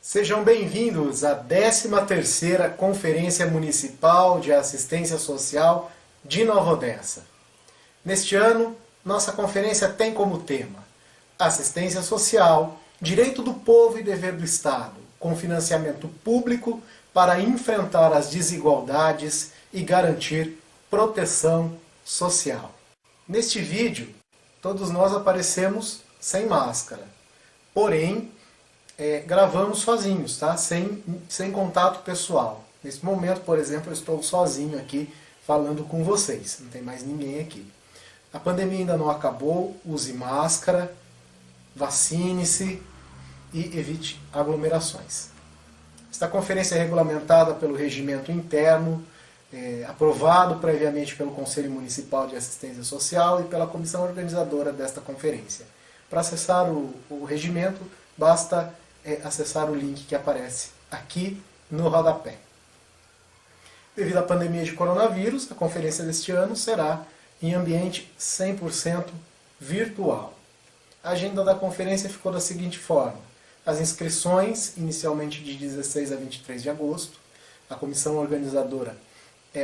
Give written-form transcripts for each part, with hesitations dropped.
Sejam bem-vindos à 13ª Conferência Municipal de Assistência Social de Nova Odessa. Neste ano, nossa conferência tem como tema Assistência Social, Direito do Povo e Dever do Estado, com financiamento público para enfrentar as desigualdades e garantir proteção social. Neste vídeo, todos nós aparecemos sem máscara, porém, gravamos sozinhos, tá? Sem contato pessoal. Nesse momento, por exemplo, eu estou sozinho aqui falando com vocês, não tem mais ninguém aqui. A pandemia ainda não acabou, use máscara, vacine-se e evite aglomerações. Esta conferência é regulamentada pelo regimento interno, aprovado previamente pelo Conselho Municipal de Assistência Social e pela comissão organizadora desta conferência. Para acessar o regimento, basta acessar o link que aparece aqui no rodapé. Devido à pandemia de coronavírus, a conferência deste ano será em ambiente 100% virtual. A agenda da conferência ficou da seguinte forma: as inscrições, inicialmente de 16 a 23 de agosto, a comissão organizadora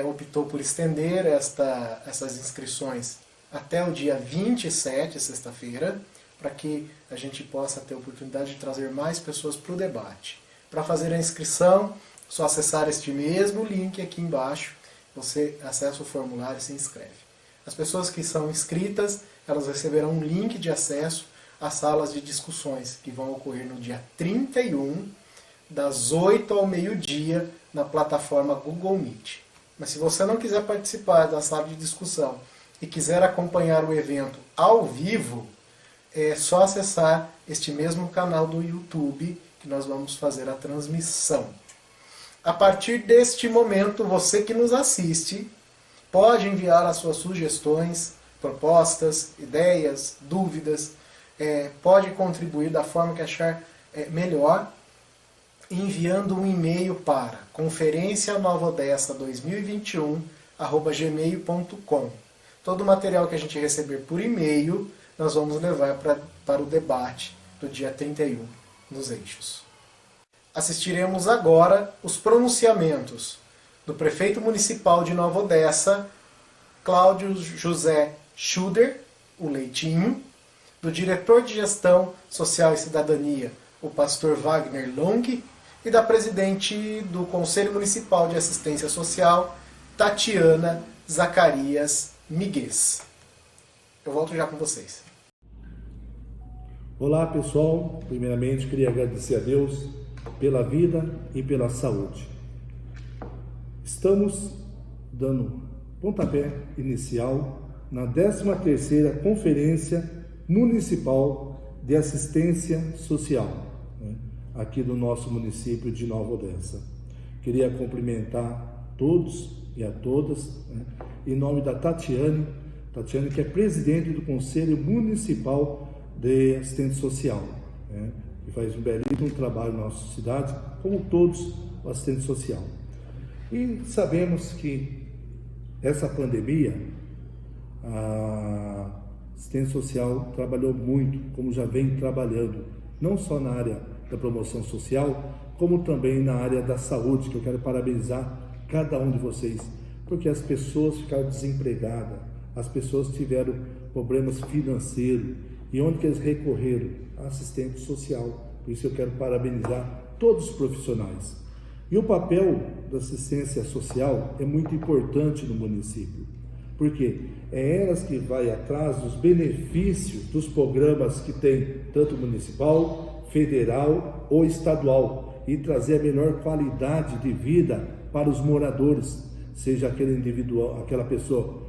optou por estender essas inscrições até o dia 27, sexta-feira, para que a gente possa ter a oportunidade de trazer mais pessoas para o debate. Para fazer a inscrição, é só acessar este mesmo link aqui embaixo, você acessa o formulário e se inscreve. As pessoas que são inscritas, elas receberão um link de acesso às salas de discussões, que vão ocorrer no dia 31, das 8 ao meio-dia, na plataforma Google Meet. Mas se você não quiser participar da sala de discussão e quiser acompanhar o evento ao vivo, é só acessar este mesmo canal do YouTube que nós vamos fazer a transmissão. A partir deste momento, você que nos assiste pode enviar as suas sugestões, propostas, ideias, dúvidas, pode contribuir da forma que achar melhor, enviando um e-mail para conferencianovodessa2021@gmail.com. Todo o material que a gente receber por e-mail nós vamos levar para o debate do dia 31 nos eixos. Assistiremos agora os pronunciamentos do prefeito municipal de Nova Odessa, Cláudio José Schuder, o Leitinho, do diretor de Gestão Social e Cidadania, o pastor Wagner Long, e da presidente do Conselho Municipal de Assistência Social, Tatiana Zacarias Miguez. Eu volto já com vocês. Olá pessoal, primeiramente queria agradecer a Deus pela vida e pela saúde. Estamos dando pontapé inicial na 13ª Conferência Municipal de Assistência Social, aqui do nosso município de Nova Odessa. Queria cumprimentar todos e a todas, em nome da Tatiana, que é presidente do Conselho Municipal de Assistente Social, que faz um belíssimo trabalho na nossa cidade, como todos o assistente social. E sabemos que essa pandemia, a assistente social trabalhou muito, como já vem trabalhando, não só na área da promoção social, como também na área da saúde, que eu quero parabenizar cada um de vocês, porque as pessoas ficaram desempregadas, as pessoas tiveram problemas financeiros, e onde que eles recorreram? A assistente social. Por isso eu quero parabenizar todos os profissionais. E o papel da assistência social é muito importante no município, porque é elas que vai atrás dos benefícios dos programas que tem, tanto municipal, federal ou estadual, e trazer a melhor qualidade de vida para os moradores, seja aquele individual, aquela pessoa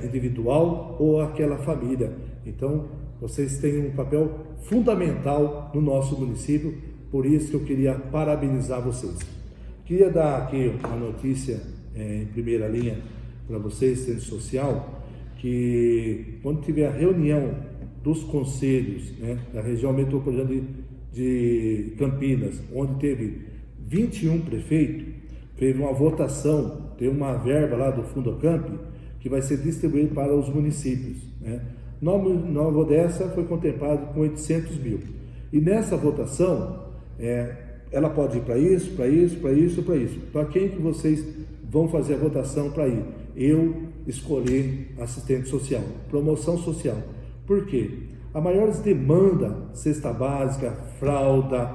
individual ou aquela família. Então, vocês têm um papel fundamental no nosso município, por isso que eu queria parabenizar vocês. Queria dar aqui uma notícia em primeira linha para vocês, assistente social, que quando tiver a reunião dos conselhos, da região metropolitana de Campinas, onde teve 21 prefeitos, teve uma votação, tem uma verba lá do Fundocamp, que vai ser distribuída para os municípios, Nova Odessa foi contemplado com 800 mil. E nessa votação, ela pode ir para isso, para isso, para isso, para isso. Para quem que vocês vão fazer a votação para ir? Eu escolhi assistente social, promoção social. Por quê? A maior demanda, cesta básica, fralda,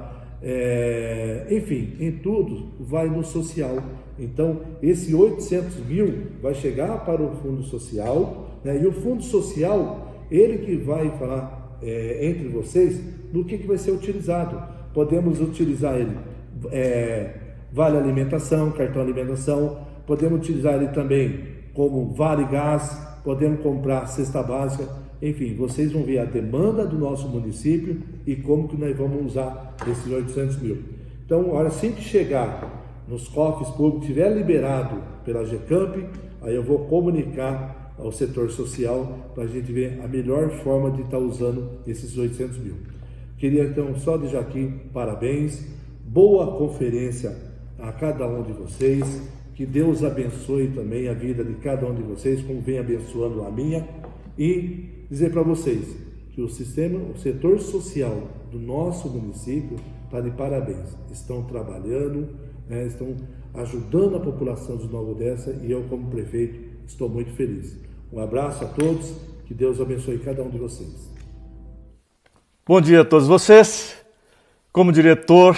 enfim, em tudo, vai no social. Então, esse 800 mil vai chegar para o Fundo Social, né? E o Fundo Social, ele que vai falar entre vocês do que vai ser utilizado. Podemos utilizar ele, vale alimentação, cartão alimentação, podemos utilizar ele também como vale gás, podemos comprar cesta básica, enfim, vocês vão ver a demanda do nosso município e como que nós vamos usar esses 800 mil. Então, assim que chegar nos cofres públicos, estiver liberado pela GECAMP, aí eu vou comunicar ao setor social para a gente ver a melhor forma de estar usando esses 800 mil. Queria então só deixar aqui parabéns, boa conferência a cada um de vocês, que Deus abençoe também a vida de cada um de vocês, como vem abençoando a minha, e dizer para vocês que o setor social do nosso município está de parabéns, estão trabalhando, estão ajudando a população de Nova Odessa e eu como prefeito estou muito feliz. Um abraço a todos, que Deus abençoe cada um de vocês. Bom dia a todos vocês. Como diretor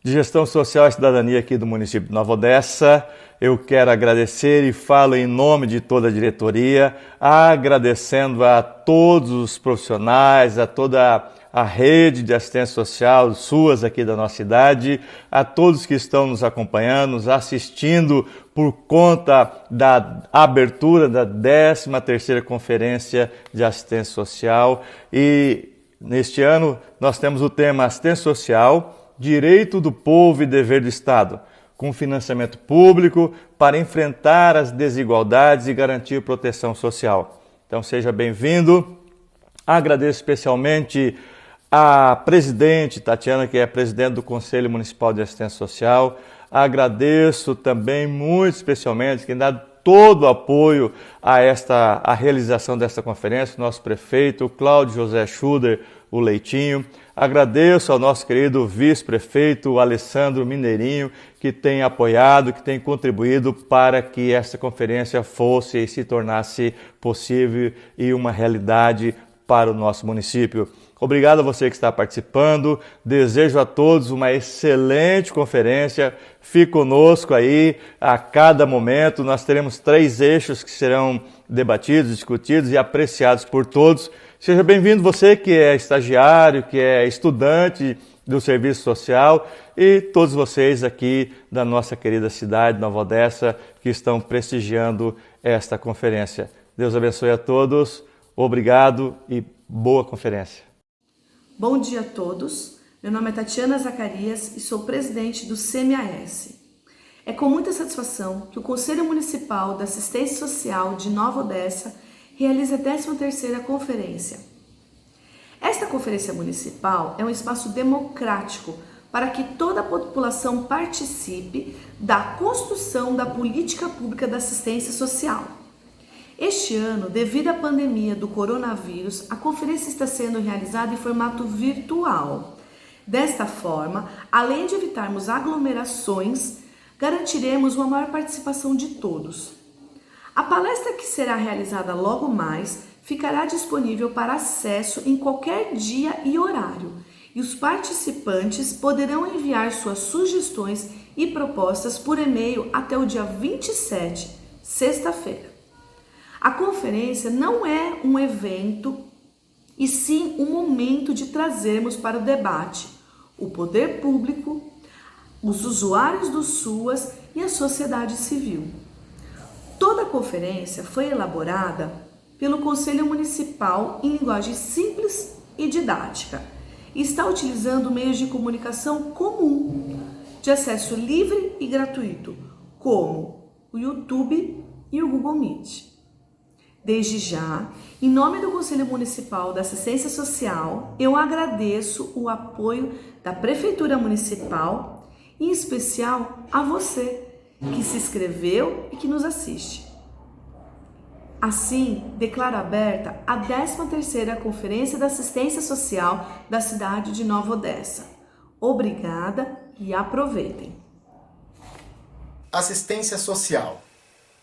de Gestão Social e Cidadania aqui do município de Nova Odessa, eu quero agradecer e falo em nome de toda a diretoria, agradecendo a todos os profissionais, a toda a rede de assistência social, suas aqui da nossa cidade, a todos que estão nos acompanhando, nos assistindo por conta da abertura da 13ª Conferência de Assistência Social. E neste ano nós temos o tema Assistência Social, Direito do Povo e Dever do Estado, com financiamento público para enfrentar as desigualdades e garantir proteção social. Então seja bem-vindo. Agradeço especialmente a presidente Tatiana, que é presidente do Conselho Municipal de Assistência Social. Agradeço também muito especialmente quem dá todo o apoio a realização desta conferência, nosso prefeito Cláudio José Schuder, o Leitinho. Agradeço ao nosso querido vice-prefeito Alessandro Mineirinho, que tem apoiado, que tem contribuído para que esta conferência fosse e se tornasse possível e uma realidade para o nosso município. Obrigado a você que está participando, desejo a todos uma excelente conferência, fique conosco aí a cada momento, nós teremos 3 eixos que serão debatidos, discutidos e apreciados por todos. Seja bem-vindo você que é estagiário, que é estudante do serviço social e todos vocês aqui da nossa querida cidade, Nova Odessa, que estão prestigiando esta conferência. Deus abençoe a todos, obrigado e boa conferência. Bom dia a todos, meu nome é Tatiana Zacarias e sou presidente do CMAS. É com muita satisfação que o Conselho Municipal da Assistência Social de Nova Odessa realiza a 13ª Conferência. Esta Conferência Municipal é um espaço democrático para que toda a população participe da construção da política pública da assistência social. Este ano, devido à pandemia do coronavírus, a conferência está sendo realizada em formato virtual. Desta forma, além de evitarmos aglomerações, garantiremos uma maior participação de todos. A palestra que será realizada logo mais ficará disponível para acesso em qualquer dia e horário, e os participantes poderão enviar suas sugestões e propostas por e-mail até o dia 27, sexta-feira. A conferência não é um evento, e sim um momento de trazermos para o debate o poder público, os usuários do SUAS e a sociedade civil. Toda a conferência foi elaborada pelo Conselho Municipal em linguagem simples e didática e está utilizando meios de comunicação comum, de acesso livre e gratuito, como o YouTube e o Google Meet. Desde já, em nome do Conselho Municipal da Assistência Social, eu agradeço o apoio da Prefeitura Municipal, em especial a você que se inscreveu e que nos assiste. Assim, declaro aberta a 13ª Conferência da Assistência Social da cidade de Nova Odessa. Obrigada e aproveitem. Assistência social,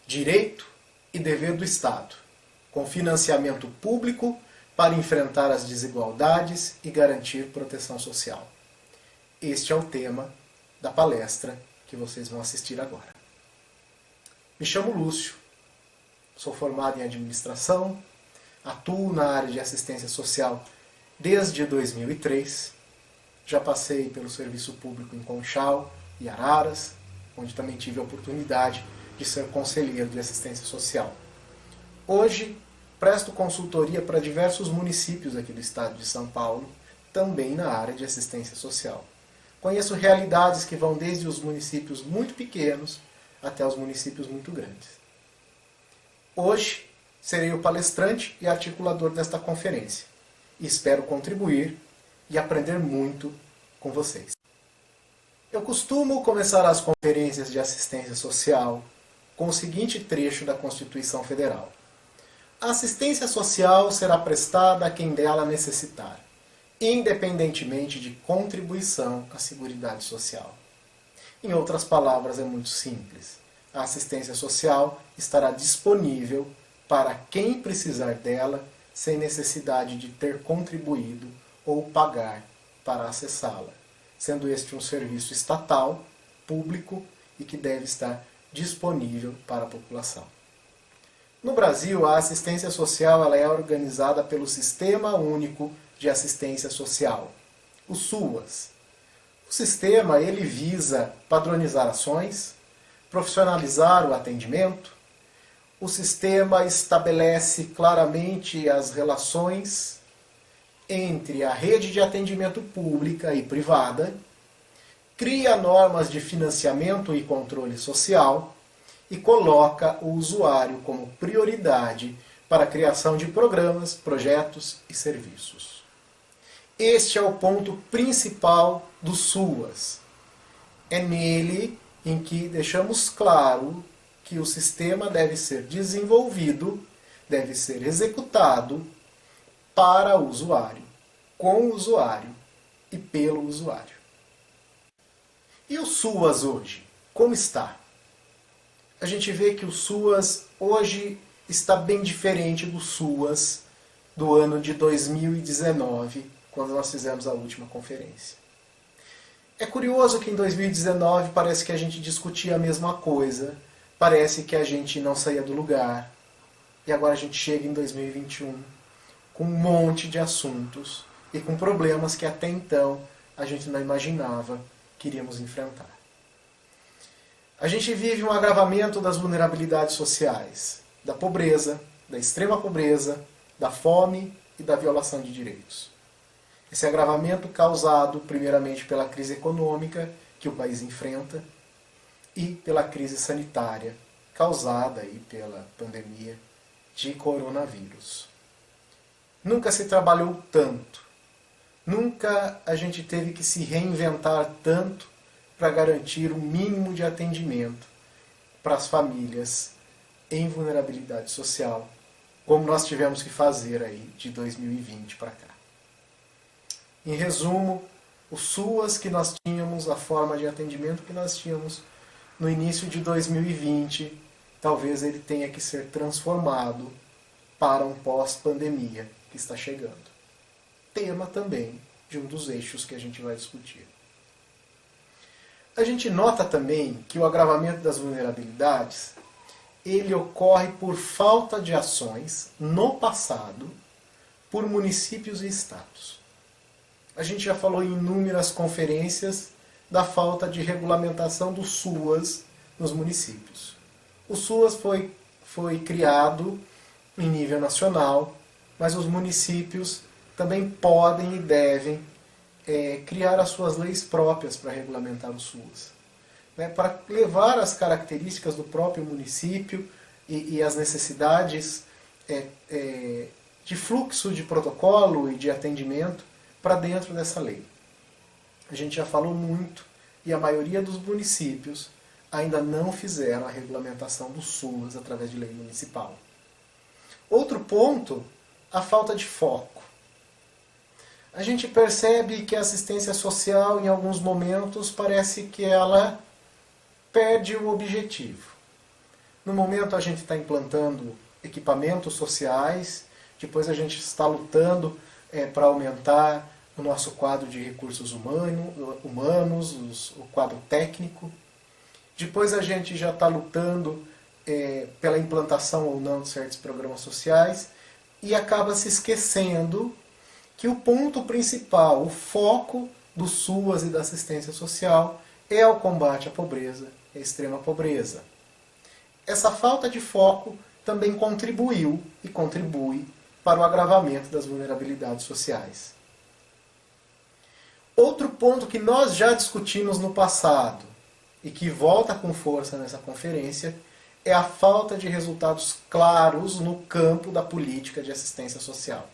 direito e dever do Estado, com financiamento público para enfrentar as desigualdades e garantir proteção social. Este é o tema da palestra que vocês vão assistir agora. Me chamo Lúcio, sou formado em administração, atuo na área de assistência social desde 2003, já passei pelo serviço público em Conchal e Araras, onde também tive a oportunidade de ser conselheiro de assistência social. Hoje, presto consultoria para diversos municípios aqui do estado de São Paulo, também na área de assistência social. Conheço realidades que vão desde os municípios muito pequenos até os municípios muito grandes. Hoje, serei o palestrante e articulador desta conferência e espero contribuir e aprender muito com vocês. Eu costumo começar as conferências de assistência social com o seguinte trecho da Constituição Federal. A assistência social será prestada a quem dela necessitar, independentemente de contribuição à Seguridade Social. Em outras palavras, é muito simples. A assistência social estará disponível para quem precisar dela, sem necessidade de ter contribuído ou pagar para acessá-la, sendo este um serviço estatal, público e que deve estar disponível para a população. No Brasil, a assistência social ela é organizada pelo Sistema Único de Assistência Social, o SUAS. O sistema ele visa padronizar ações, profissionalizar o atendimento. O sistema estabelece claramente as relações entre a rede de atendimento pública e privada, cria normas de financiamento e controle social e coloca o usuário como prioridade para a criação de programas, projetos e serviços. Este é o ponto principal do SUAS. É nele em que deixamos claro que o sistema deve ser desenvolvido, deve ser executado para o usuário, com o usuário e pelo usuário. E o SUAS hoje? Como está? A gente vê que o SUAS hoje está bem diferente do SUAS do ano de 2019, quando nós fizemos a última conferência. É curioso que em 2019 parece que a gente discutia a mesma coisa, parece que a gente não saía do lugar, e agora a gente chega em 2021 com um monte de assuntos e com problemas que até então a gente não imaginava que iríamos enfrentar. A gente vive um agravamento das vulnerabilidades sociais, da pobreza, da extrema pobreza, da fome e da violação de direitos. Esse agravamento causado primeiramente pela crise econômica que o país enfrenta e pela crise sanitária causada aí pela pandemia de coronavírus. Nunca se trabalhou tanto, nunca a gente teve que se reinventar tanto para garantir o mínimo de atendimento para as famílias em vulnerabilidade social, como nós tivemos que fazer aí de 2020 para cá. Em resumo, o SUAS que nós tínhamos, a forma de atendimento que nós tínhamos no início de 2020, talvez ele tenha que ser transformado para um pós-pandemia que está chegando. Tema também de um dos eixos que a gente vai discutir. A gente nota também que o agravamento das vulnerabilidades ele ocorre por falta de ações no passado por municípios e estados. A gente já falou em inúmeras conferências da falta de regulamentação do SUAS nos municípios. O SUAS foi criado em nível nacional, mas os municípios também podem e devem criar as suas leis próprias para regulamentar o SUAS. Para levar as características do próprio município e as necessidades de fluxo de protocolo e de atendimento para dentro dessa lei. A gente já falou muito e a maioria dos municípios ainda não fizeram a regulamentação do SUAS através de lei municipal. Outro ponto, a falta de foco. a gente percebe que a assistência social, em alguns momentos, parece que ela perde o objetivo. No momento a gente está implantando equipamentos sociais, depois a gente está lutando para aumentar o nosso quadro de recursos humanos, o quadro técnico. Depois a gente já está lutando pela implantação ou não de certos programas sociais e acaba se esquecendo que o ponto principal, o foco do SUAS e da assistência social é o combate à pobreza, à extrema pobreza. Essa falta de foco também contribuiu e contribui para o agravamento das vulnerabilidades sociais. Outro ponto que nós já discutimos no passado e que volta com força nessa conferência é a falta de resultados claros no campo da política de assistência social.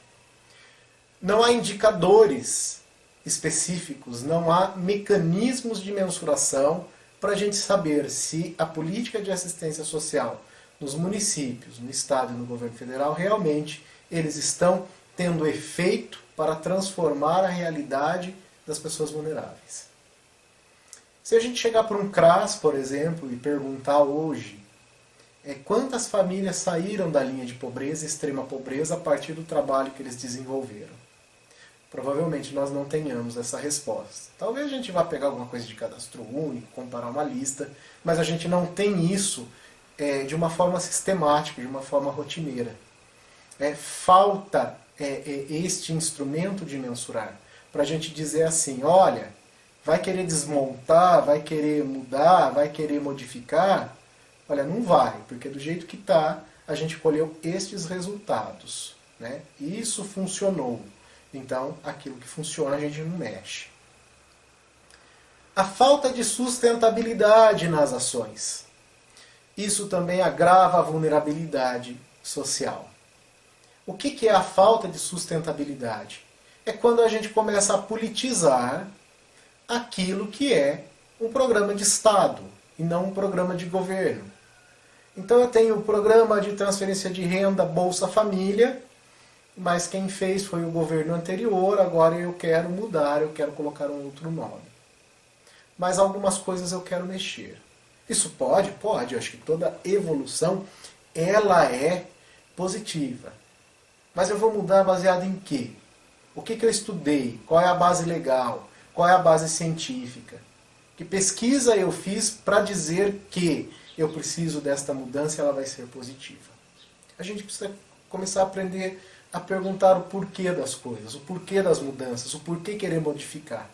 Não há indicadores específicos, não há mecanismos de mensuração para a gente saber se a política de assistência social nos municípios, no Estado e no governo federal, realmente eles estão tendo efeito para transformar a realidade das pessoas vulneráveis. Se a gente chegar para um CRAS, por exemplo, e perguntar hoje quantas famílias saíram da linha de pobreza e extrema pobreza a partir do trabalho que eles desenvolveram, provavelmente nós não tenhamos essa resposta. Talvez a gente vá pegar alguma coisa de cadastro único, comparar uma lista, mas a gente não tem isso de uma forma sistemática, de uma forma rotineira. Falta este instrumento de mensurar, para a gente dizer assim, olha, vai querer desmontar, vai querer mudar, vai querer modificar? Olha, não vai, porque do jeito que está, a gente colheu estes resultados, né? E isso funcionou. Então, aquilo que funciona a gente não mexe. A falta de sustentabilidade nas ações. Isso também agrava a vulnerabilidade social. O que é a falta de sustentabilidade? É quando a gente começa a politizar aquilo que é um programa de Estado e não um programa de governo. Então eu tenho o programa de transferência de renda Bolsa Família, mas quem fez foi o governo anterior, agora eu quero mudar, eu quero colocar um outro nome. Mas algumas coisas eu quero mexer. Isso pode? Pode. Eu acho que toda evolução, ela é positiva. Mas eu vou mudar baseado em quê? O que eu estudei? Qual é a base legal? Qual é a base científica? Que pesquisa eu fiz para dizer que eu preciso desta mudança e ela vai ser positiva? A gente precisa começar a aprender a perguntar o porquê das coisas, o porquê das mudanças, o porquê querer modificar.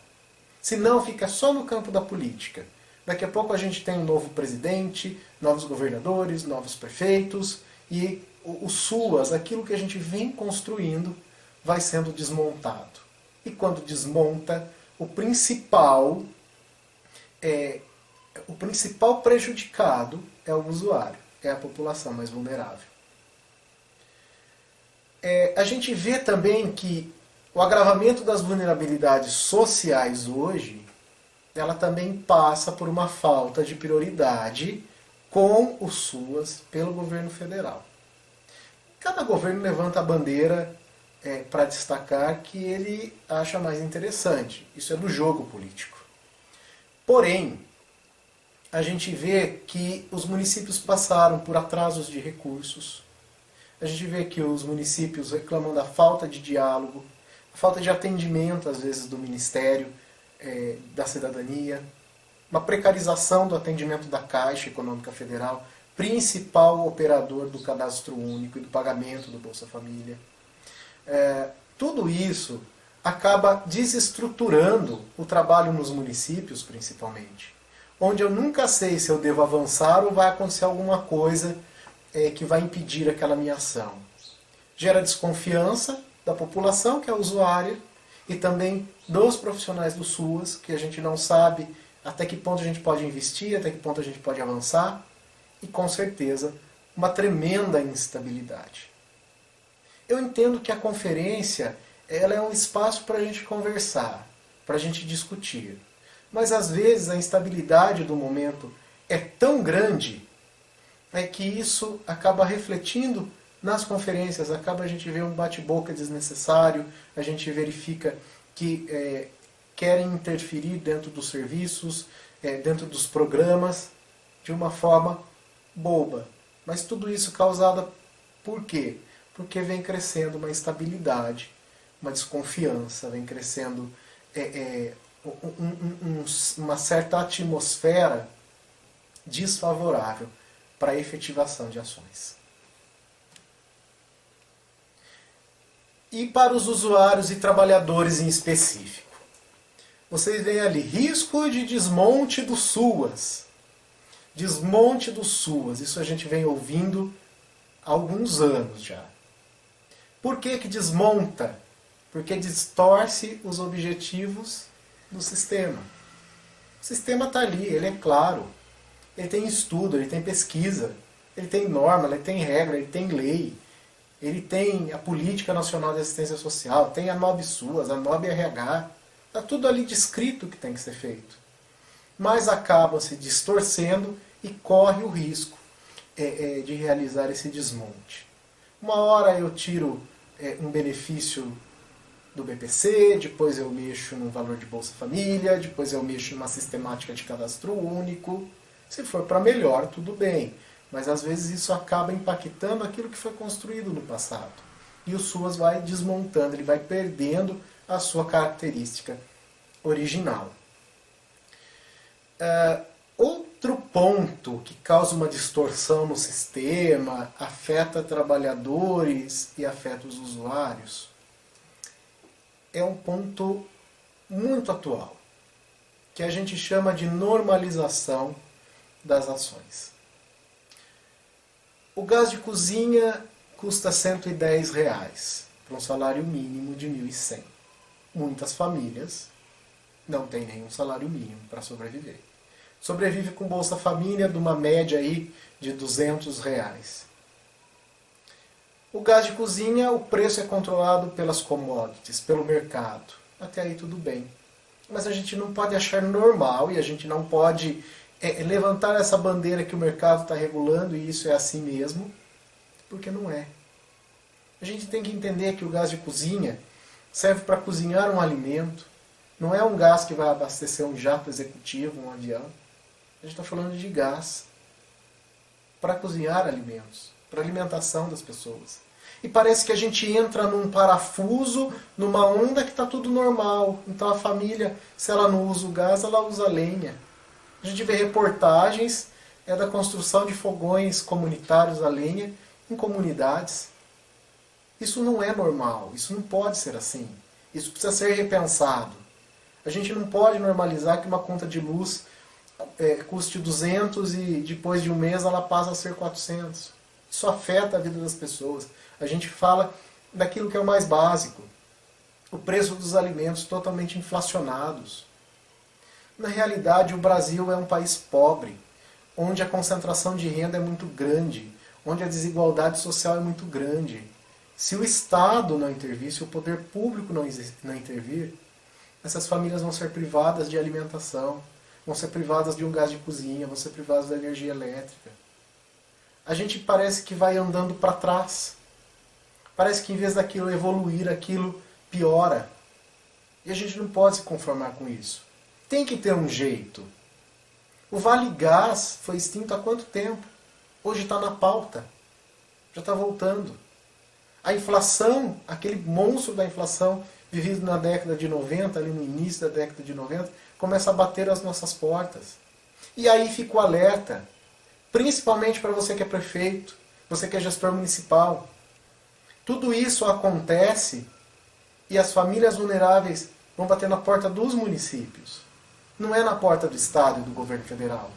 Senão fica só no campo da política. Daqui a pouco a gente tem um novo presidente, novos governadores, novos prefeitos e o SUAS, aquilo que a gente vem construindo, vai sendo desmontado. E quando desmonta, o principal prejudicado é o usuário, é a população mais vulnerável. A gente vê também que o agravamento das vulnerabilidades sociais hoje, ela também passa por uma falta de prioridade com o SUAS pelo governo federal. Cada governo levanta a bandeira para destacar que ele acha mais interessante. Isso é do jogo político. Porém, a gente vê que os municípios passaram por atrasos de recursos. A gente vê que os municípios reclamam da falta de diálogo, a falta de atendimento, às vezes, do Ministério da Cidadania, uma precarização do atendimento da Caixa Econômica Federal, principal operador do cadastro único e do pagamento do Bolsa Família. Tudo isso acaba desestruturando o trabalho nos municípios, principalmente, onde eu nunca sei se eu devo avançar ou vai acontecer alguma coisa que vai impedir aquela minha ação. Gera desconfiança da população, que é a usuária, e também dos profissionais do SUAS, que a gente não sabe até que ponto a gente pode investir, até que ponto a gente pode avançar, e com certeza uma tremenda instabilidade. Eu entendo que a conferência ela é um espaço para a gente conversar, para a gente discutir, mas às vezes a instabilidade do momento é tão grande que isso acaba refletindo nas conferências, acaba a gente ver um bate-boca desnecessário, a gente verifica que querem interferir dentro dos serviços, dentro dos programas, de uma forma boba. Mas tudo isso causado por quê? Porque vem crescendo uma instabilidade, uma desconfiança, vem crescendo uma certa atmosfera desfavorável para a efetivação de ações. E para os usuários e trabalhadores em específico? Vocês veem ali, risco de desmonte do SUAS. Desmonte do SUAS, isso a gente vem ouvindo há alguns anos já. Por que que desmonta? Porque distorce os objetivos do sistema. O sistema está ali, ele é claro. Ele tem estudo, ele tem pesquisa, ele tem norma, ele tem regra, ele tem lei. Ele tem a Política Nacional de Assistência Social, tem a NOB-SUAS, a NOB-RH. Está tudo ali descrito o que tem que ser feito. Mas acaba se distorcendo e corre o risco de realizar esse desmonte. Uma hora eu tiro um benefício do BPC, depois eu mexo no valor de Bolsa Família, depois eu mexo numa sistemática de cadastro único. Se for para melhor, tudo bem. Mas às vezes isso acaba impactando aquilo que foi construído no passado. E o SUAS vai desmontando, ele vai perdendo a sua característica original. Outro ponto que causa uma distorção no sistema, afeta trabalhadores e afeta os usuários, é um ponto muito atual, que a gente chama de normalização das ações. O gás de cozinha custa R$110 para um salário mínimo de 1.100. Muitas famílias não têm nenhum salário mínimo para sobreviver. Sobrevive com Bolsa Família de uma média aí de R$200. O gás de cozinha, o preço é controlado pelas commodities, pelo mercado. Até aí tudo bem. Mas a gente não pode achar normal e a gente não pode levantar essa bandeira que o mercado está regulando e isso é assim mesmo, porque não é. A gente tem que entender que o gás de cozinha serve para cozinhar um alimento, não é um gás que vai abastecer um jato executivo, um avião. A gente está falando de gás para cozinhar alimentos, para alimentação das pessoas. E parece que a gente entra num parafuso, numa onda que está tudo normal. Então a família, se ela não usa o gás, ela usa a lenha. A gente vê reportagens da construção de fogões comunitários a lenha em comunidades. Isso não é normal, isso não pode ser assim. Isso precisa ser repensado. A gente não pode normalizar que uma conta de luz custe 200 e depois de um mês ela passa a ser 400. Isso afeta a vida das pessoas. A gente fala daquilo que é o mais básico. O preço dos alimentos totalmente inflacionados. Na realidade, o Brasil é um país pobre, onde a concentração de renda é muito grande, onde a desigualdade social é muito grande. Se o Estado não intervir, se o poder público não intervir, essas famílias vão ser privadas de alimentação, vão ser privadas de um gás de cozinha, vão ser privadas da energia elétrica. A gente parece que vai andando para trás. Parece que em vez daquilo evoluir, aquilo piora. E a gente não pode se conformar com isso. Tem que ter um jeito. O Vale Gás foi extinto há quanto tempo? Hoje está na pauta. Já está voltando. A inflação, aquele monstro da inflação vivido na década de 90, ali no início da década de 90, começa a bater às nossas portas. E aí fica o alerta, principalmente para você que é prefeito, você que é gestor municipal. Tudo isso acontece e as famílias vulneráveis vão bater na porta dos municípios. Não é na porta do Estado e do governo federal.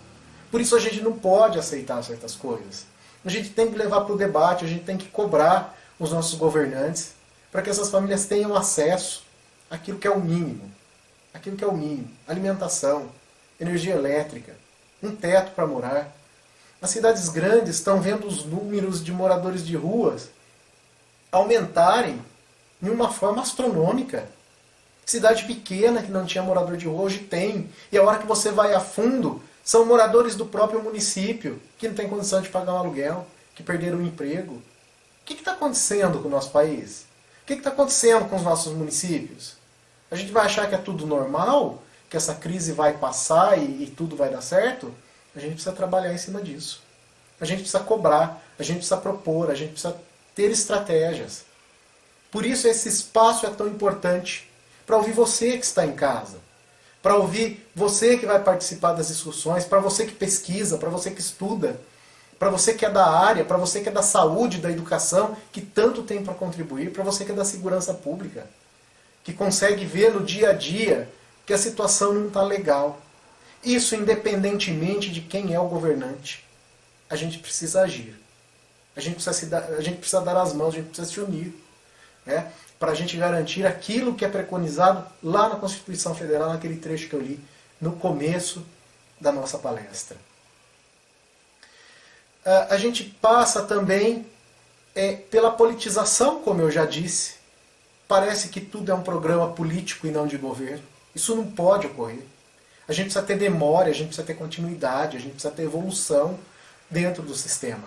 Por isso a gente não pode aceitar certas coisas. A gente tem que levar para o debate, a gente tem que cobrar os nossos governantes para que essas famílias tenham acesso àquilo que é o mínimo. Aquilo que é o mínimo. Alimentação, energia elétrica, um teto para morar. As cidades grandes estão vendo os números de moradores de ruas aumentarem de uma forma astronômica. Cidade pequena que não tinha morador de rua, hoje tem. E a hora que você vai a fundo, são moradores do próprio município, que não tem condição de pagar um aluguel, que perderam o emprego. O que está acontecendo com o nosso país? O que está acontecendo com os nossos municípios? A gente vai achar que é tudo normal, que essa crise vai passar e tudo vai dar certo? A gente precisa trabalhar em cima disso. A gente precisa cobrar, a gente precisa propor, a gente precisa ter estratégias. Por isso esse espaço é tão importante, para ouvir você que está em casa, para ouvir você que vai participar das discussões, para você que pesquisa, para você que estuda, para você que é da área, para você que é da saúde, da educação, que tanto tem para contribuir, para você que é da segurança pública, que consegue ver no dia a dia que a situação não está legal. Isso independentemente de quem é o governante. A gente precisa agir. A gente precisa dar as mãos, a gente precisa se unir, né, para a gente garantir aquilo que é preconizado lá na Constituição Federal, naquele trecho que eu li no começo da nossa palestra. A gente passa também pela politização, como eu já disse. Parece que tudo é um programa político e não de governo. Isso não pode ocorrer. A gente precisa ter memória, a gente precisa ter continuidade, a gente precisa ter evolução dentro do sistema.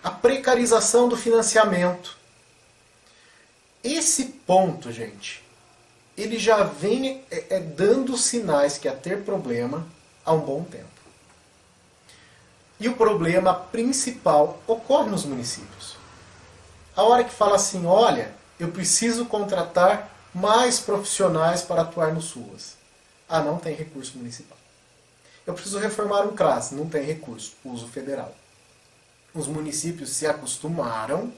A precarização do financiamento. Esse ponto, gente, ele já vem dando sinais que ia ter problema há um bom tempo. E o problema principal ocorre nos municípios. A hora que fala assim, olha, eu preciso contratar mais profissionais para atuar no SUAS. Ah, não tem recurso municipal. Eu preciso reformar um CRAS, não tem recurso, uso federal. Os municípios se acostumaram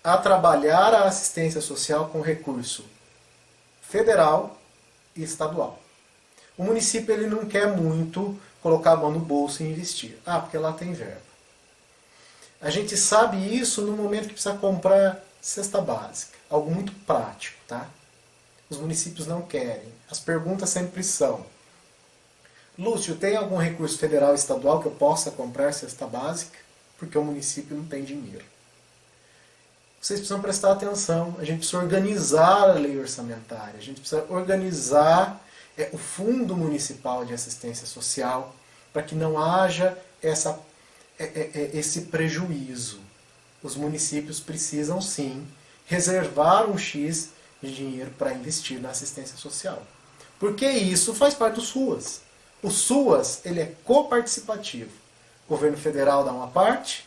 a trabalhar a assistência social com recurso federal e estadual. O município ele não quer muito colocar a mão no bolso e investir. Ah, porque lá tem verba. A gente sabe isso no momento que precisa comprar cesta básica. Algo muito prático, tá? Os municípios não querem. As perguntas sempre são: Lúcio, tem algum recurso federal e estadual que eu possa comprar cesta básica? Porque o município não tem dinheiro. Vocês precisam prestar atenção. A gente precisa organizar a lei orçamentária. A gente precisa organizar o Fundo Municipal de Assistência Social para que não haja esse prejuízo. Os municípios precisam, sim, reservar um X de dinheiro para investir na assistência social. Porque isso faz parte do SUAS. O SUAS ele é coparticipativo. O governo federal dá uma parte,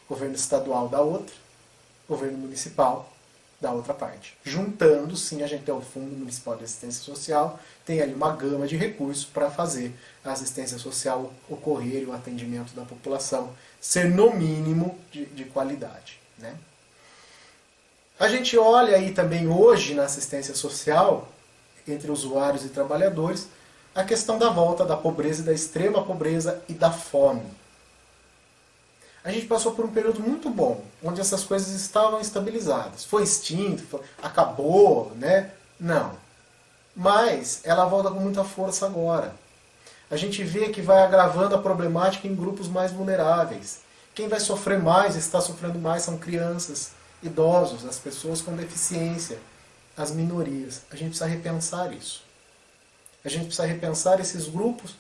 o governo estadual dá outra, o governo municipal dá outra parte. Juntando, sim, a gente tem o Fundo Municipal de Assistência Social, tem ali uma gama de recursos para fazer a assistência social ocorrer e o atendimento da população ser, no mínimo, de qualidade, né? A gente olha aí também hoje na assistência social, entre usuários e trabalhadores, a questão da volta da pobreza e da extrema pobreza e da fome. A gente passou por um período muito bom, onde essas coisas estavam estabilizadas. Foi extinto, acabou, né? Não. Mas ela volta com muita força agora. A gente vê que vai agravando a problemática em grupos mais vulneráveis. Quem vai sofrer mais, está sofrendo mais, são crianças, idosos, as pessoas com deficiência, as minorias. A gente precisa repensar isso. A gente precisa repensar esses grupos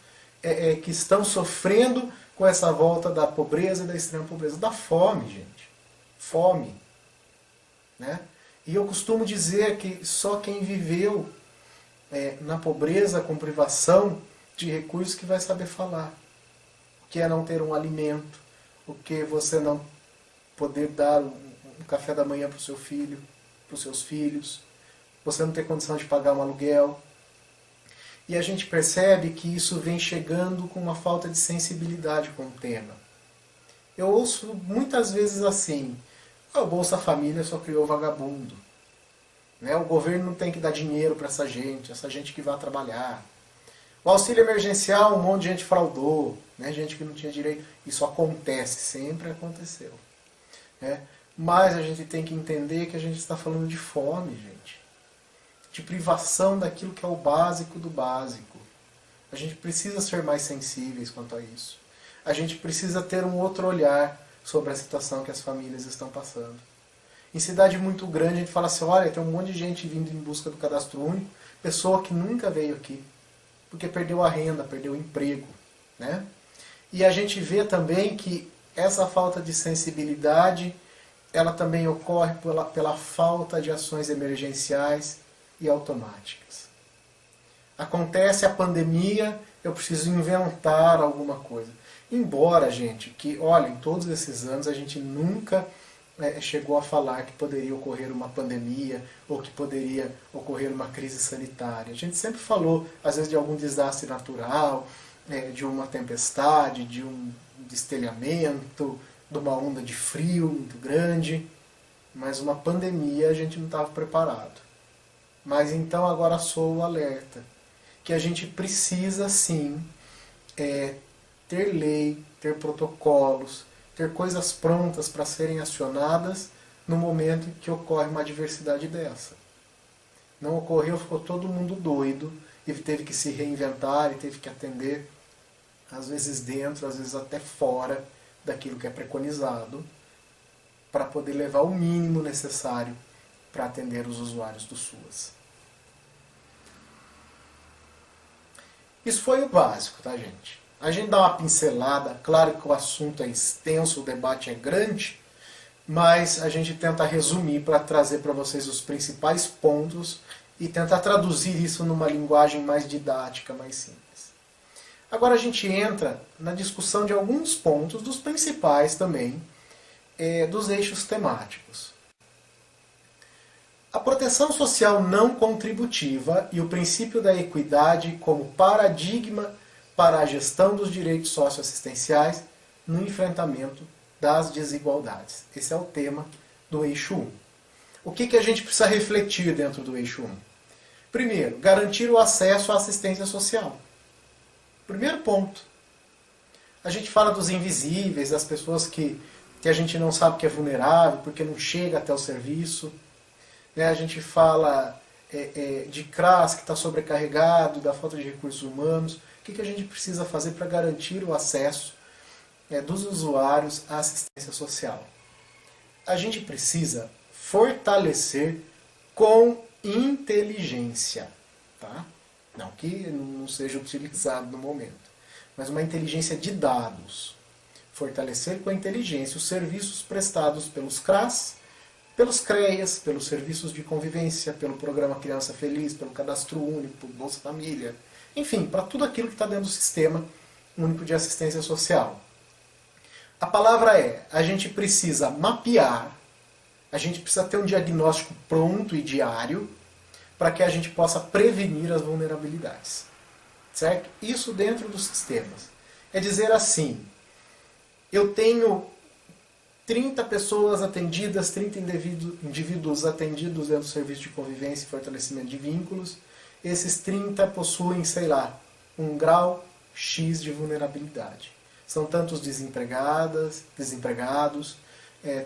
que estão sofrendo com essa volta da pobreza e da extrema pobreza. Da fome, gente. Fome. Né? E eu costumo dizer que só quem viveu na pobreza com privação de recursos que vai saber falar. O que é não ter um alimento, o que é você não poder dar um café da manhã para o seu filho, para os seus filhos, você não ter condição de pagar um aluguel. E a gente percebe que isso vem chegando com uma falta de sensibilidade com o tema. Eu ouço muitas vezes assim: o Bolsa Família só criou vagabundo. Né? O governo não tem que dar dinheiro para essa gente que vai trabalhar. O auxílio emergencial, um monte de gente fraudou, né? Gente que não tinha direito. Isso acontece, sempre aconteceu. Né? Mas a gente tem que entender que a gente está falando de fome, gente. De privação daquilo que é o básico do básico. A gente precisa ser mais sensíveis quanto a isso. A gente precisa ter um outro olhar sobre a situação que as famílias estão passando. Em cidade muito grande a gente fala assim: olha, tem um monte de gente vindo em busca do cadastro único, pessoa que nunca veio aqui, porque perdeu a renda, perdeu o emprego. Né? E a gente vê também que essa falta de sensibilidade, ela também ocorre pela falta de ações emergenciais e automáticas. Acontece a pandemia, eu preciso inventar alguma coisa. Embora, gente, que, olha, em todos esses anos a gente nunca chegou a falar que poderia ocorrer uma pandemia ou que poderia ocorrer uma crise sanitária. A gente sempre falou, às vezes, de algum desastre natural, de uma tempestade, de um destelhamento, de uma onda de frio muito grande, mas uma pandemia a gente não estava preparado. Mas então agora sou o alerta, que a gente precisa sim ter lei, ter protocolos, ter coisas prontas para serem acionadas no momento em que ocorre uma adversidade dessa. Não ocorreu, ficou todo mundo doido e teve que se reinventar e teve que atender, às vezes dentro, às vezes até fora daquilo que é preconizado, para poder levar o mínimo necessário para atender os usuários do SUAS. Isso foi o básico, tá, gente? A gente dá uma pincelada, claro que o assunto é extenso, o debate é grande, mas a gente tenta resumir para trazer para vocês os principais pontos e tentar traduzir isso numa linguagem mais didática, mais simples. Agora a gente entra na discussão de alguns pontos, dos principais também, dos eixos temáticos. A proteção social não contributiva e o princípio da equidade como paradigma para a gestão dos direitos socioassistenciais no enfrentamento das desigualdades. Esse é o tema do eixo 1. O que a gente precisa refletir dentro do eixo 1? Primeiro, garantir o acesso à assistência social. Primeiro ponto. A gente fala dos invisíveis, das pessoas que a gente não sabe que é vulnerável, porque não chega até o serviço. A gente fala de CRAS que está sobrecarregado, da falta de recursos humanos. O que a gente precisa fazer para garantir o acesso dos usuários à assistência social? A gente precisa fortalecer com inteligência. Tá? Não que não seja utilizado no momento, mas uma inteligência de dados. Fortalecer com a inteligência os serviços prestados pelos CRAS, pelos CREAS, pelos serviços de convivência, pelo Programa Criança Feliz, pelo Cadastro Único, pelo Bolsa Família, enfim, para tudo aquilo que está dentro do Sistema Único de Assistência Social. A palavra a gente precisa mapear, a gente precisa ter um diagnóstico pronto e diário para que a gente possa prevenir as vulnerabilidades. Certo? Isso dentro dos sistemas. É dizer assim, eu tenho 30 pessoas atendidas, 30 indivíduos atendidos dentro do serviço de convivência e fortalecimento de vínculos. Esses 30 possuem, sei lá, um grau X de vulnerabilidade. São tantos desempregados,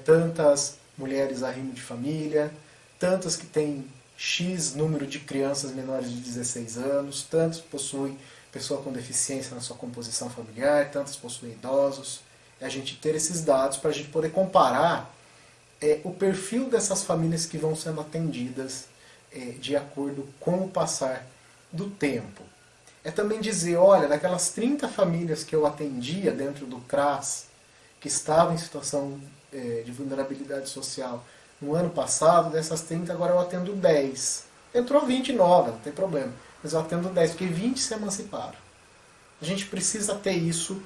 tantas mulheres a arrimo de família, tantas que têm X número de crianças menores de 16 anos, tantos possuem pessoa com deficiência na sua composição familiar, tantos possuem idosos. É a gente ter esses dados para a gente poder comparar o perfil dessas famílias que vão sendo atendidas de acordo com o passar do tempo. É também dizer, olha, daquelas 30 famílias que eu atendia dentro do CRAS, que estavam em situação de vulnerabilidade social no ano passado, dessas 30 agora eu atendo 10. Entrou 20 novas, não tem problema, mas eu atendo 10, porque 20 se emanciparam. A gente precisa ter isso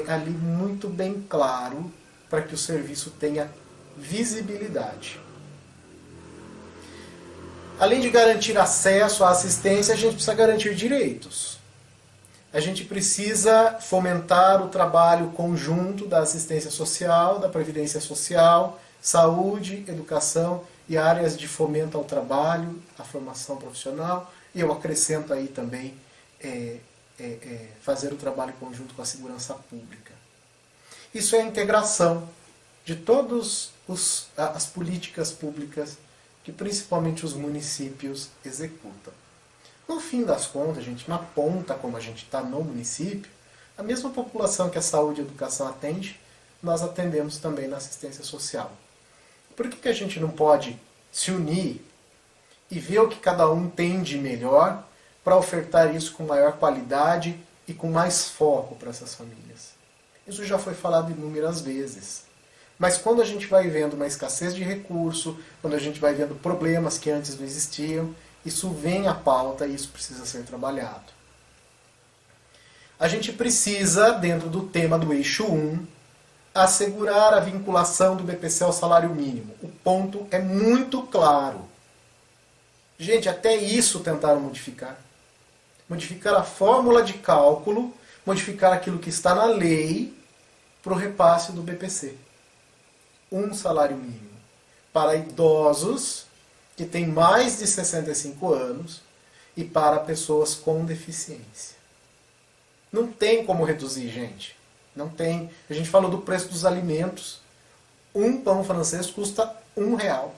ali muito bem claro para que o serviço tenha visibilidade. Além de garantir acesso à assistência, a gente precisa garantir direitos. A gente precisa fomentar o trabalho conjunto da assistência social, da previdência social, saúde, educação e áreas de fomento ao trabalho, à formação profissional. E eu acrescento aí também fazer o trabalho conjunto com a segurança pública. Isso é a integração de todas as políticas públicas que principalmente os municípios executam. No fim das contas, gente, na ponta, como a gente está no município, a mesma população que a saúde e a educação atende, nós atendemos também na assistência social. Por que a gente não pode se unir e ver o que cada um tem de melhor para ofertar isso com maior qualidade e com mais foco para essas famílias? Isso já foi falado inúmeras vezes. Mas quando a gente vai vendo uma escassez de recurso, quando a gente vai vendo problemas que antes não existiam, Isso vem à pauta e isso precisa ser trabalhado. A gente precisa, dentro do tema do eixo 1, assegurar a vinculação do BPC ao salário mínimo. O ponto é muito claro. Gente, até isso tentaram modificar. Modificar a fórmula de cálculo, modificar aquilo que está na lei para o repasse do BPC. Um salário mínimo para idosos que têm mais de 65 anos e para pessoas com deficiência. Não tem como reduzir, gente. Não tem. A gente falou do preço dos alimentos. Um pão francês custa R$1.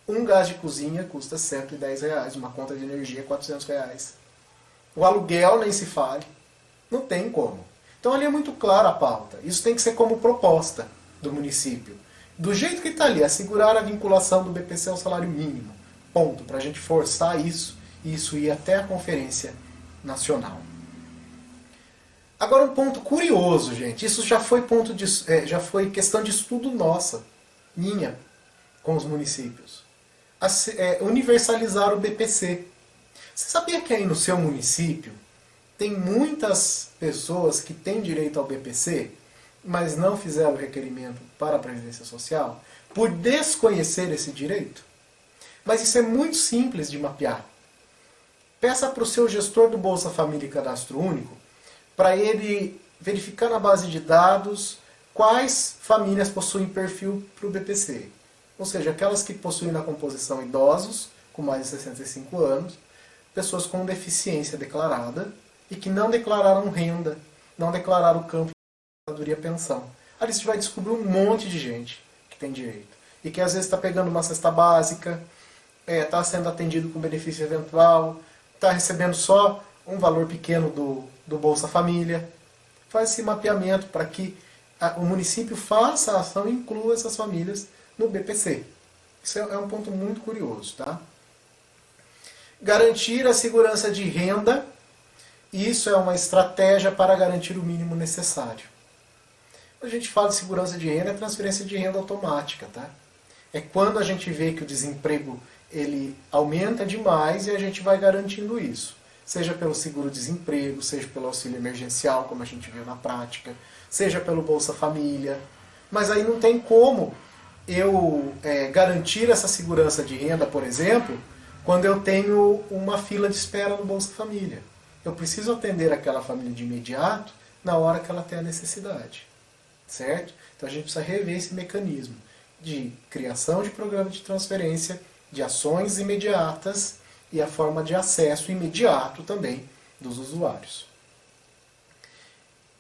Um gás de cozinha custa R$110. Uma conta de energia R$400. O aluguel nem se fale. Não tem como. Então ali é muito clara a pauta. Isso tem que ser como proposta do município. Do jeito que está ali, assegurar a vinculação do BPC ao salário mínimo. Ponto. Para a gente forçar isso e isso ir até a Conferência Nacional. Agora um ponto curioso, gente. Isso já foi já foi questão de estudo nossa, minha, com os municípios. Universalizar o BPC. Você sabia que aí no seu município tem muitas pessoas que têm direito ao BPC, mas não fizeram o requerimento para a Previdência Social, por desconhecer esse direito? Mas isso é muito simples de mapear. Peça para o seu gestor do Bolsa Família e Cadastro Único para ele verificar na base de dados quais famílias possuem perfil para o BPC. Ou seja, aquelas que possuem na composição idosos, com mais de 65 anos, pessoas com deficiência declarada e que não declararam renda, não declararam o campo de aposentadoria pensão. Ali você vai descobrir um monte de gente que tem direito. E que às vezes está pegando uma cesta básica, está sendo atendido com benefício eventual, está recebendo só um valor pequeno do Bolsa Família. Faz esse mapeamento para que o município faça a ação e inclua essas famílias no BPC. Isso é um ponto muito curioso, tá? Garantir a segurança de renda. Isso é uma estratégia para garantir o mínimo necessário. Quando a gente fala de segurança de renda, é transferência de renda automática, tá? É quando a gente vê que o desemprego ele aumenta demais e a gente vai garantindo isso. Seja pelo seguro-desemprego, seja pelo auxílio emergencial, como a gente viu na prática, seja pelo Bolsa Família. Mas aí não tem como eu garantir essa segurança de renda, por exemplo, quando eu tenho uma fila de espera no Bolsa Família. Eu preciso atender aquela família de imediato na hora que ela tem a necessidade. Certo? Então a gente precisa rever esse mecanismo de criação de programa de transferência, de ações imediatas e a forma de acesso imediato também dos usuários.